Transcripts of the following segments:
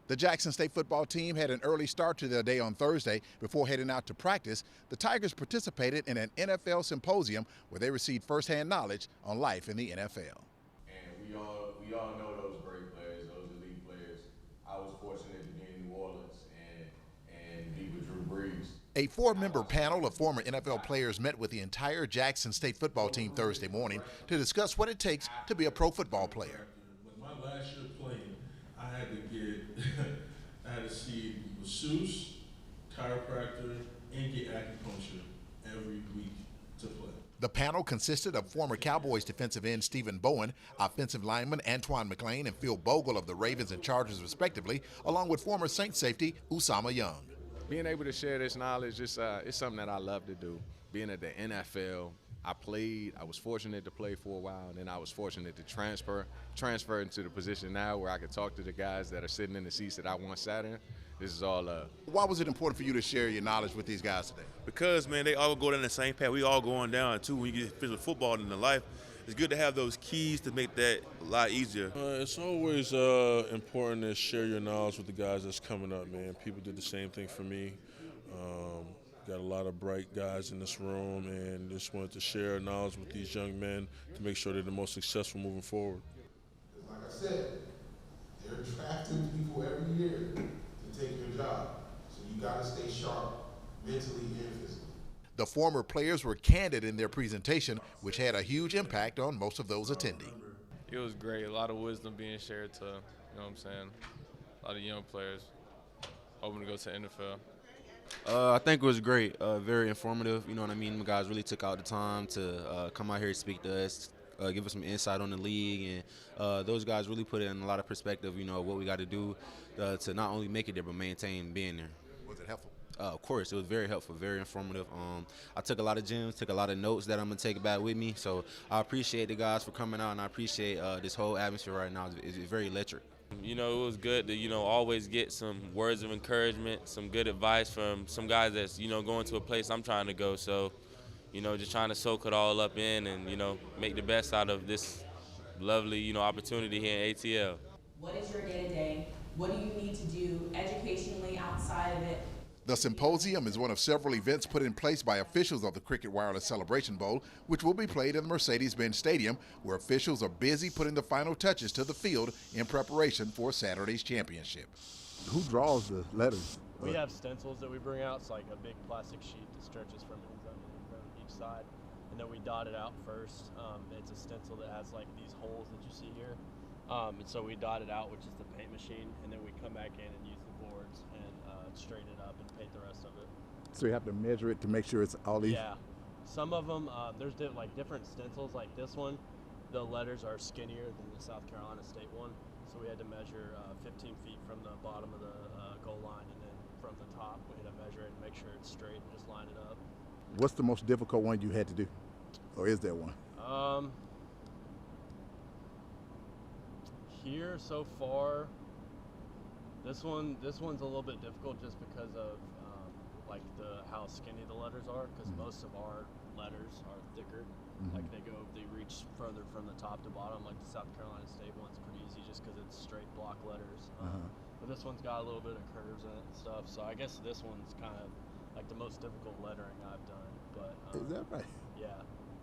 The Jackson State football team had an early start to their day on Thursday. Before heading out to practice, the Tigers participated in an NFL symposium where they received firsthand knowledge on life in the NFL. And we all know those great players, those elite players. I was fortunate to be in New Orleans and be with Drew Brees. A four-member panel of former NFL players met with the entire Jackson State football team Thursday morning to discuss what it takes to be a pro football player. With my last year playing, I had to see masseuse, chiropractor, and get acupuncture every week to play. The panel consisted of former Cowboys defensive end Stephen Bowen, offensive lineman Antoine McLean, and Phil Bogle of the Ravens and Chargers respectively, along with former Saints safety Usama Young. Being able to share this knowledge is it's something that I love to do. Being at the NFL, I was fortunate to play for a while, and then I was fortunate to transfer into the position now where I can talk to the guys that are sitting in the seats that I once sat in. This is all love. Why was it important for you to share your knowledge with these guys today? Because, man, they all go down the same path. We all going down, too. When you get physical football in the life, it's good to have those keys to make that a lot easier. It's always important to share your knowledge with the guys that's coming up, man. People did the same thing for me. Got a lot of bright guys in this room, and just wanted to share knowledge with these young men to make sure they're the most successful moving forward. Like I said, they're drafting people every year to take your job. So you got to stay sharp mentally and physically. The former players were candid in their presentation, which had a huge impact on most of those attending. It was great. A lot of wisdom being shared to, you know what I'm saying, a lot of young players hoping to go to NFL. I think it was great, very informative. You know what I mean? The guys really took out the time to come out here and speak to us, give us some insight on the league, and those guys really put it in a lot of perspective, you know, what we got to do to not only make it there but maintain being there. Was it helpful? Of course, it was very helpful, very informative. I took a lot of gems, took a lot of notes that I'm going to take back with me, so I appreciate the guys for coming out, and I appreciate this whole atmosphere right now. It's very electric. You know, it was good to, you know, always get some words of encouragement, some good advice from some guys that's, you know, going to a place I'm trying to go. So, you know, just trying to soak it all up in and, you know, make the best out of this lovely, you know, opportunity here in ATL. What is your day-to-day? What do you need to do educationally outside of it? The symposium is one of several events put in place by officials of the Cricket Wireless Celebration Bowl, which will be played in the Mercedes-Benz Stadium, where officials are busy putting the final touches to the field in preparation for Saturday's championship. Who draws the letters? We have stencils that we bring out. It's like a big plastic sheet that stretches from end zone to end zone each side, and then we dot it out first. It's a stencil that has like these holes that you see here, and so we dot it out, which is the paint machine, and then we come back in and use the boards and straighten it up and paint the rest of it. So you have to measure it to make sure it's all even? Yeah. Some of them, there's like different stencils. Like this one, the letters are skinnier than the South Carolina State one. So we had to measure 15 feet from the bottom of the goal line, and then from the top, we had to measure it and make sure it's straight and just line it up. What's the most difficult one you had to do? Or is there one? Here so far, this one's a little bit difficult just because of like how skinny the letters are, because most of our letters are thicker. Like they reach further from the top to bottom. Like the South Carolina State one's pretty easy just because it's straight block letters. But this one's got a little bit of curves in it and stuff. So I guess this one's kind of like the most difficult lettering I've done. But is that right? Yeah.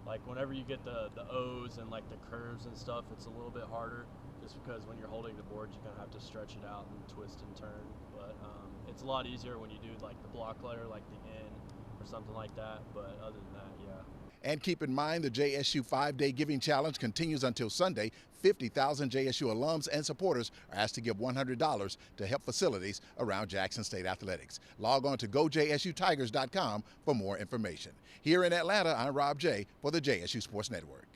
Like whenever you get the O's and like the curves and stuff, it's a little bit harder. Just because when you're holding the board, you're gonna have to stretch it out and twist and turn. But it's a lot easier when you do like the block letter, like the N or something like that. But other than that, yeah. And keep in mind, the JSU 5-Day Giving Challenge continues until Sunday. 50,000 JSU alums and supporters are asked to give $100 to help facilities around Jackson State athletics. Log on to GoJSUTigers.com for more information. Here in Atlanta, I'm Rob J. for the JSU Sports Network.